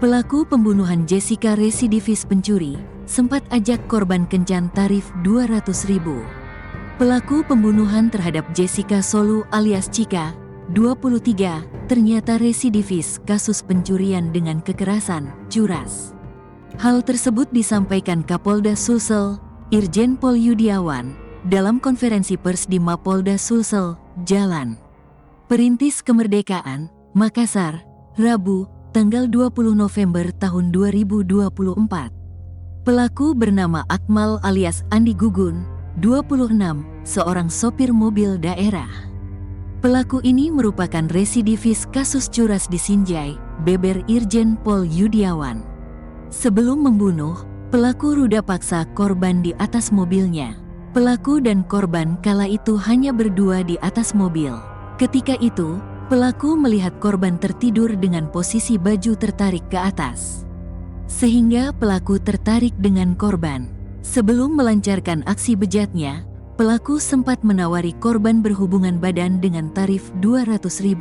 Pelaku pembunuhan Jessica residivis pencuri, sempat ajak korban kencan tarif 200.000. Pelaku pembunuhan terhadap Jessica Solu alias Cika, 23, ternyata residivis kasus pencurian dengan kekerasan, curas. Hal tersebut disampaikan Kapolda Sulsel, Irjen Pol Yudiawan, dalam konferensi pers di Mapolda Sulsel, Jalan Perintis Kemerdekaan, Makassar, Rabu, tanggal 20 November tahun 2024. Pelaku bernama Akmal alias Andi Gugun, 26, seorang sopir mobil daerah. Pelaku ini merupakan residivis kasus curas di Sinjai, beber Irjen Pol Yudiawan. Sebelum membunuh, pelaku ruda paksa korban di atas mobilnya. Pelaku dan korban kala itu hanya berdua di atas mobil. Ketika itu, pelaku melihat korban tertidur dengan posisi baju tertarik ke atas, sehingga pelaku tertarik dengan korban. Sebelum melancarkan aksi bejatnya, pelaku sempat menawari korban berhubungan badan dengan tarif 200.000.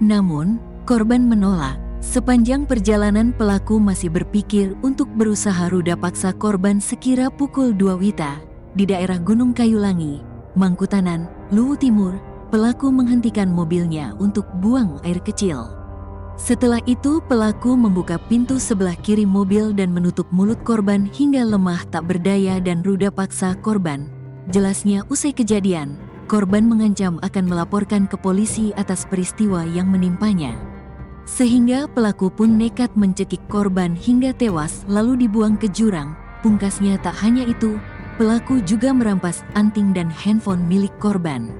Namun, korban menolak. Sepanjang perjalanan pelaku masih berpikir untuk berusaha ruda paksa korban sekira pukul 2 WITA di daerah Gunung Kayulangi, Mangkutanan, Luwu Timur. Pelaku menghentikan mobilnya untuk buang air kecil. Setelah itu pelaku membuka pintu sebelah kiri mobil dan menutup mulut korban hingga lemah tak berdaya dan ruda paksa korban. Jelasnya usai kejadian, korban mengancam akan melaporkan ke polisi atas peristiwa yang menimpanya. Sehingga pelaku pun nekat mencekik korban hingga tewas lalu dibuang ke jurang. Pungkasnya tak hanya itu, pelaku juga merampas anting dan handphone milik korban.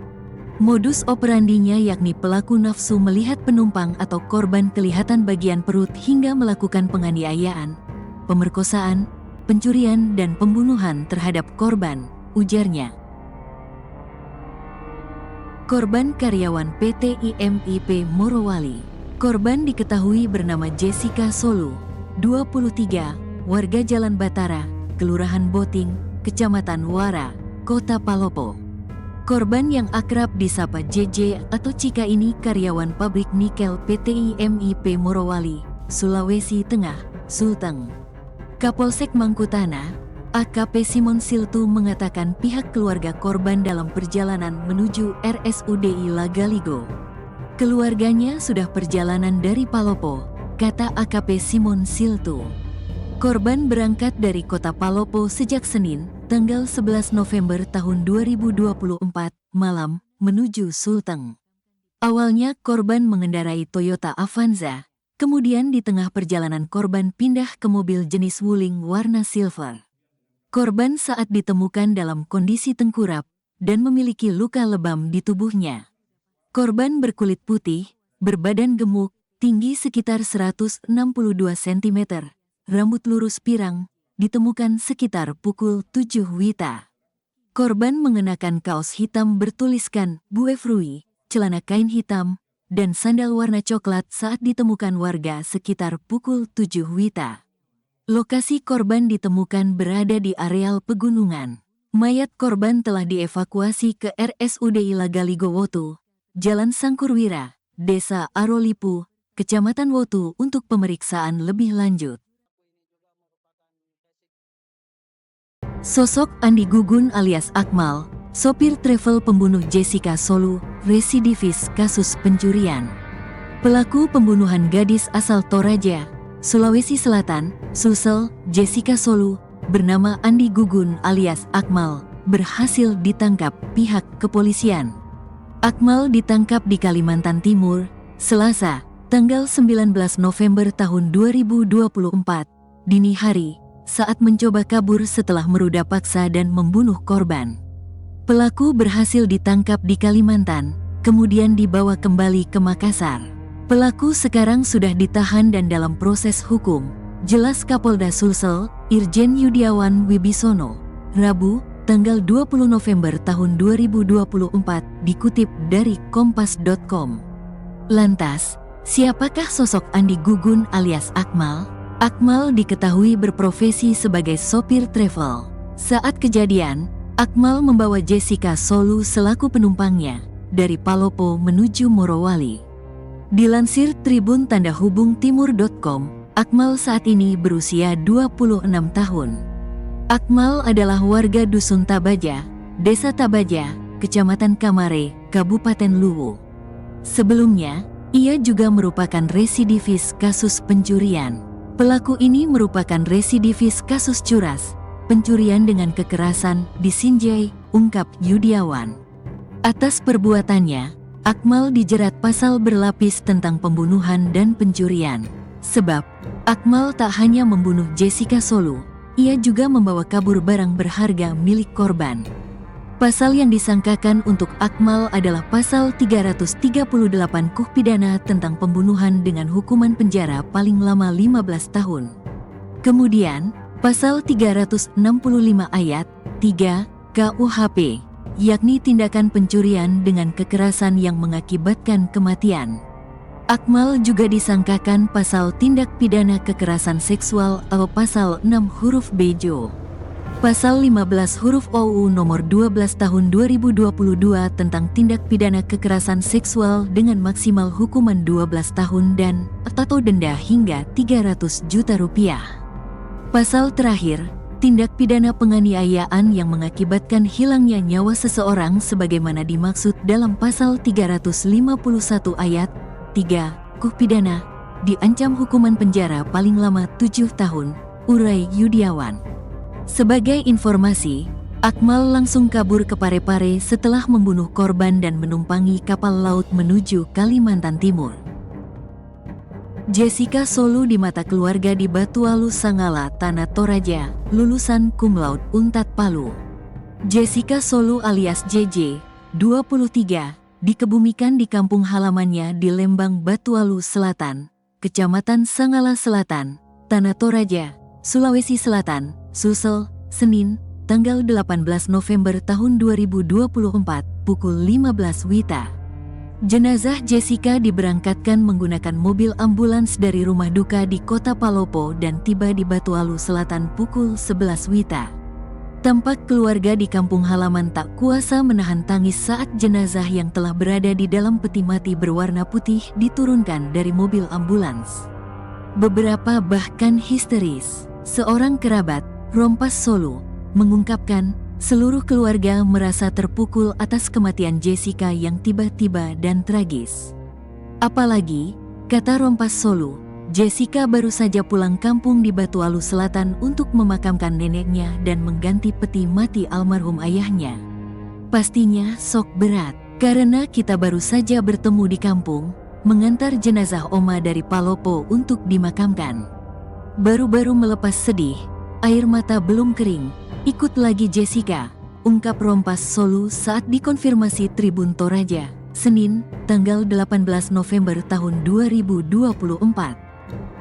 Modus operandinya yakni pelaku nafsu melihat penumpang atau korban kelihatan bagian perut hingga melakukan penganiayaan, pemerkosaan, pencurian dan pembunuhan terhadap korban, ujarnya. Korban karyawan PT IMIP Morowali. Korban diketahui bernama Jessica Solu, 23, warga Jalan Batara, Kelurahan Boting, Kecamatan Wara, Kota Palopo. Korban yang akrab disapa JJ atau Cika ini karyawan pabrik nikel PT IMIP Morowali, Sulawesi Tengah, Sulteng. Kapolsek Mangkutana, AKP Simon Siltu mengatakan pihak keluarga korban dalam perjalanan menuju RSUDI Lagaligo. Keluarganya sudah perjalanan dari Palopo, kata AKP Simon Siltu. Korban berangkat dari kota Palopo sejak Senin, tanggal 11 November tahun 2024, malam, menuju Sulteng. Awalnya korban mengendarai Toyota Avanza, kemudian di tengah perjalanan korban pindah ke mobil jenis Wuling warna silver. Korban saat ditemukan dalam kondisi tengkurap dan memiliki luka lebam di tubuhnya. Korban berkulit putih, berbadan gemuk, tinggi sekitar 162 cm. Rambut lurus pirang, ditemukan sekitar pukul 7 WITA. Korban mengenakan kaos hitam bertuliskan Buefrui, celana kain hitam, dan sandal warna coklat saat ditemukan warga sekitar pukul 7 WITA. Lokasi korban ditemukan berada di areal pegunungan. Mayat korban telah dievakuasi ke RSUDI Lagaligo Wotu, Jalan Sangkurwira, Desa Arolipu, Kecamatan Wotu untuk pemeriksaan lebih lanjut. Sosok Andi Gugun alias Akmal, sopir travel pembunuh Jessica Solu, residivis kasus pencurian. Pelaku pembunuhan gadis asal Toraja, Sulawesi Selatan, Sulsel, Jessica Solu, bernama Andi Gugun alias Akmal, berhasil ditangkap pihak kepolisian. Akmal ditangkap di Kalimantan Timur, Selasa, tanggal 19 November tahun 2024, dini hari, saat mencoba kabur setelah meruda paksa dan membunuh korban. Pelaku berhasil ditangkap di Kalimantan, kemudian dibawa kembali ke Makassar. Pelaku sekarang sudah ditahan dan dalam proses hukum, jelas Kapolda Sulsel, Irjen Yudiawan Wibisono, Rabu, tanggal 20 November tahun 2024, dikutip dari kompas.com. Lantas, siapakah sosok Andi Gugun alias Akmal? Akmal diketahui berprofesi sebagai sopir travel. Saat kejadian, Akmal membawa Jessica Solu selaku penumpangnya dari Palopo menuju Morowali. Dilansir Tribun Tanda Hubung Timur.com, Akmal saat ini berusia 26 tahun. Akmal adalah warga Dusun Tabaja, Desa Tabaja, Kecamatan Kamare, Kabupaten Luwu. Sebelumnya, ia juga merupakan residivis kasus pencurian. Pelaku ini merupakan residivis kasus curas, pencurian dengan kekerasan di Sinjai, ungkap Yudiawan. Atas perbuatannya, Akmal dijerat pasal berlapis tentang pembunuhan dan pencurian. Sebab, Akmal tak hanya membunuh Jessica Solu, ia juga membawa kabur barang berharga milik korban. Pasal yang disangkakan untuk Akmal adalah pasal 338 KUH pidana tentang pembunuhan dengan hukuman penjara paling lama 15 tahun. Kemudian, pasal 365 ayat 3 KUHP, yakni tindakan pencurian dengan kekerasan yang mengakibatkan kematian. Akmal juga disangkakan pasal tindak pidana kekerasan seksual atau pasal 6 huruf B-Jo. Pasal 15 huruf OU nomor 12 tahun 2022 tentang tindak pidana kekerasan seksual dengan maksimal hukuman 12 tahun dan atau denda hingga 300 juta rupiah. Pasal terakhir, tindak pidana penganiayaan yang mengakibatkan hilangnya nyawa seseorang sebagaimana dimaksud dalam pasal 351 ayat 3 KUH pidana, diancam hukuman penjara paling lama 7 tahun, urai Yudiawan. Sebagai informasi, Akmal langsung kabur ke Parepare setelah membunuh korban dan menumpangi kapal laut menuju Kalimantan Timur. Jessica Solu di mata keluarga di Batualu Sangala, Tanah Toraja, lulusan cum laude Unpad Palu. Jessica Solu alias JJ, 23, dikebumikan di kampung halamannya di Lembang Batualu Selatan, Kecamatan Sangala Selatan, Tanah Toraja, Sulawesi Selatan, Sulsel, Senin, tanggal 18 November tahun 2024, pukul 15 WITA. Jenazah Jessica diberangkatkan menggunakan mobil ambulans dari rumah duka di Kota Palopo dan tiba di Batualu Selatan pukul 11 WITA. Tampak keluarga di kampung halaman tak kuasa menahan tangis saat jenazah yang telah berada di dalam peti mati berwarna putih diturunkan dari mobil ambulans. Beberapa bahkan histeris. Seorang kerabat, Rompas Solu, mengungkapkan seluruh keluarga merasa terpukul atas kematian Jessica yang tiba-tiba dan tragis. Apalagi, kata Rompas Solu, Jessica baru saja pulang kampung di Batualu Selatan untuk memakamkan neneknya dan mengganti peti mati almarhum ayahnya. Pastinya sok berat, karena kita baru saja bertemu di kampung, mengantar jenazah Oma dari Palopo untuk dimakamkan. Baru-baru melepas sedih, air mata belum kering, ikut lagi Jessica, ungkap Rompas Solu saat dikonfirmasi Tribun Toraja, Senin, tanggal 18 November tahun 2024.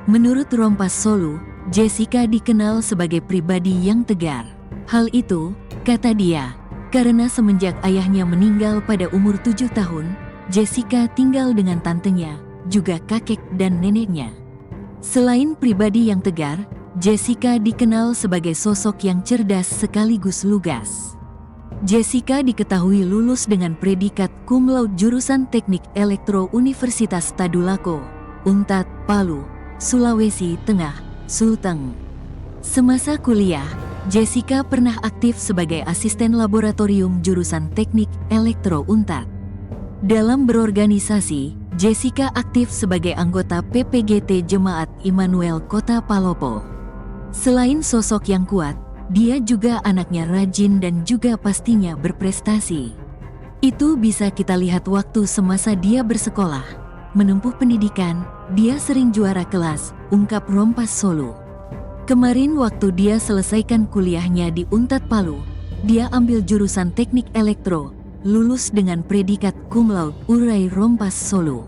Menurut Rompas Solu, Jessica dikenal sebagai pribadi yang tegar. Hal itu, kata dia, karena semenjak ayahnya meninggal pada umur 7 tahun, Jessica tinggal dengan tantenya, juga kakek dan neneknya. Selain pribadi yang tegar, Jessica dikenal sebagai sosok yang cerdas sekaligus lugas. Jessica diketahui lulus dengan predikat cum laude jurusan Teknik Elektro Universitas Tadulako, Unpad, Palu, Sulawesi Tengah, Sulteng. Semasa kuliah, Jessica pernah aktif sebagai asisten laboratorium jurusan Teknik Elektro Unpad. Dalam berorganisasi, Jessica aktif sebagai anggota PPGT Jemaat Immanuel Kota Palopo. Selain sosok yang kuat, dia juga anaknya rajin dan juga pastinya berprestasi. Itu bisa kita lihat waktu semasa dia bersekolah, menempuh pendidikan, dia sering juara kelas, ungkap Rompas Solu. Kemarin waktu dia selesaikan kuliahnya di Unpad Palu, dia ambil jurusan Teknik Elektro, lulus dengan predikat cum laude, urai Rompas Solu.